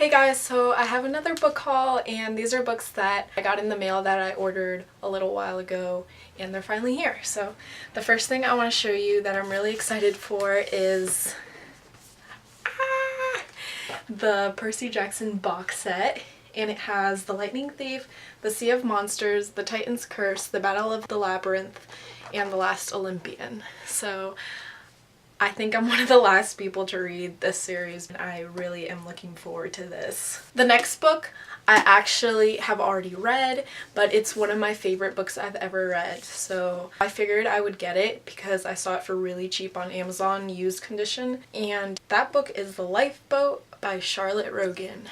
Hey guys, so I have another book haul, and these are books that I got in the mail that I ordered a little while ago, and they're finally here. So the first thing I want to show you that I'm really excited for is the Percy Jackson box set. And it has The Lightning Thief, The Sea of Monsters, The Titan's Curse, The Battle of the Labyrinth, and The Last Olympian. So I think I'm one of the last people to read this series, and I really am looking forward to this. The next book I actually have already read, but it's one of my favorite books I've ever read, so I figured I would get it because I saw it for really cheap on Amazon used condition, and that book is The Lifeboat by Charlotte Rogan.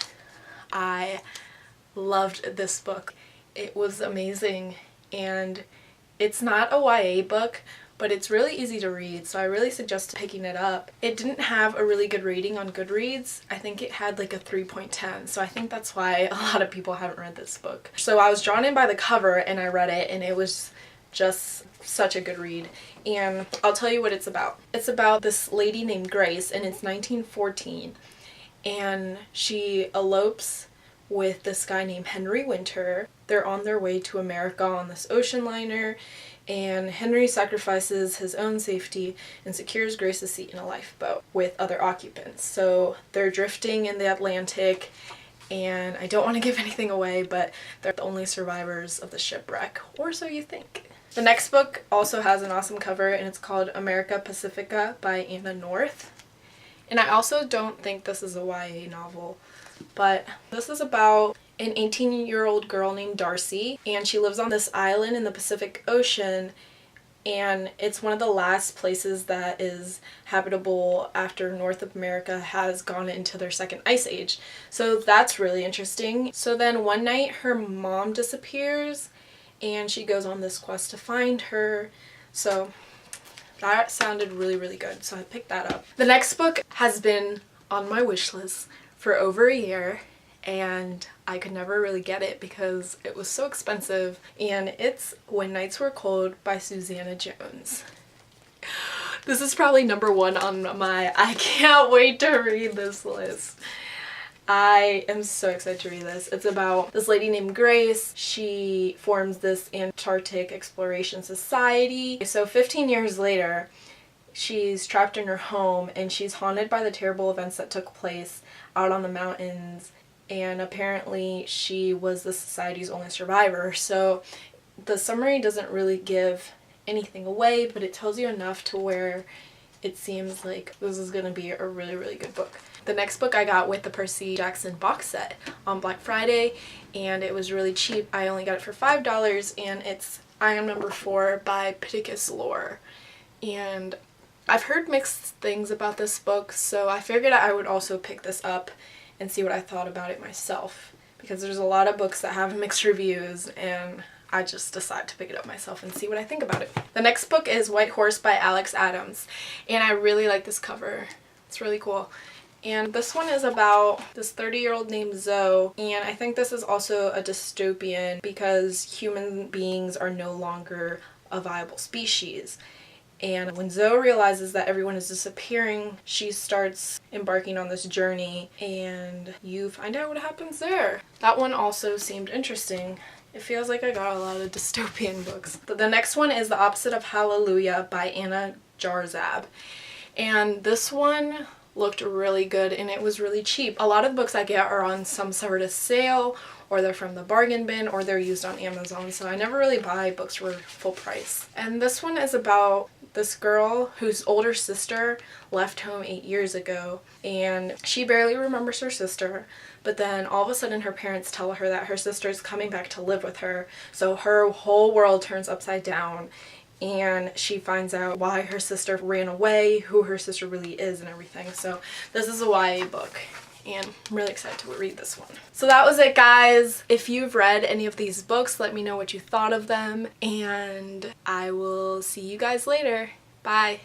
I loved this book. It was amazing, and it's not a YA book, but it's really easy to read, so I really suggest picking it up. It didn't have a really good rating on Goodreads. I think it had like a 3.10, so I think that's why a lot of people haven't read this book. So I was drawn in by the cover and I read it, and it was just such a good read. And I'll tell you what it's about. It's about this lady named Grace, and it's 1914, and she elopes with this guy named Henry Winter. They're on their way to America on this ocean liner, and Henry sacrifices his own safety and secures Grace's seat in a lifeboat with other occupants. So they're drifting in the Atlantic, and I don't want to give anything away, but they're the only survivors of the shipwreck, or so you think. The next book also has an awesome cover, and it's called America Pacifica by Anna North. And I also don't think this is a YA novel, but this is about an 18-year-old girl named Darcy, and she lives on this island in the Pacific Ocean, and it's one of the last places that is habitable after North America has gone into their second ice age. So that's really interesting. So then one night her mom disappears, and she goes on this quest to find her. So that sounded really good, so I picked that up. The next book has been on my wish list for over a year, and I could never really get it because it was so expensive, and it's When Nights Were Cold by Susanna Jones. This is probably number one on my I can't wait to read this list. I am so excited to read this. It's about this lady named Grace. She forms this Antarctic Exploration Society. So 15 years later, she's trapped in her home, and she's haunted by the terrible events that took place out on the mountains, and apparently she was the society's only survivor. So the summary doesn't really give anything away, but it tells you enough to where it seems like this is going to be a really good book. The next book I got with the Percy Jackson box set on Black Friday, and it was really cheap. I only got it for $5, and it's I Am Number 4 by Pacifica. And I've heard mixed things about this book, so I figured I would also pick this up and see what I thought about it myself, because there's a lot of books that have mixed reviews, and I just decided to pick it up myself and see what I think about it. The next book is White Horse by Alex Adams, and I really like this cover. It's really cool. And this one is about this 30-year-old named Zoe, and I think this is also a dystopian because human beings are no longer a viable species. And when Zoe realizes that everyone is disappearing, she starts embarking on this journey, and you find out what happens there. That one also seemed interesting. It feels like I got a lot of dystopian books. The next one is The Opposite of Hallelujah by Anna Jarzab. And this one looked really good, and it was really cheap. A lot of books I get are on some sort of sale, or they're from the bargain bin, or they're used on Amazon, so I never really buy books for full price. And this one is about this girl whose older sister left home 8 years ago, and she barely remembers her sister, but then all of a sudden her parents tell her that her sister's coming back to live with her, so her whole world turns upside down, and she finds out why her sister ran away, who her sister really is, and everything. So this is a YA book, and I'm really excited to read this one. So that was it, guys. If you've read any of these books, let me know what you thought of them, and I will see you guys later. Bye.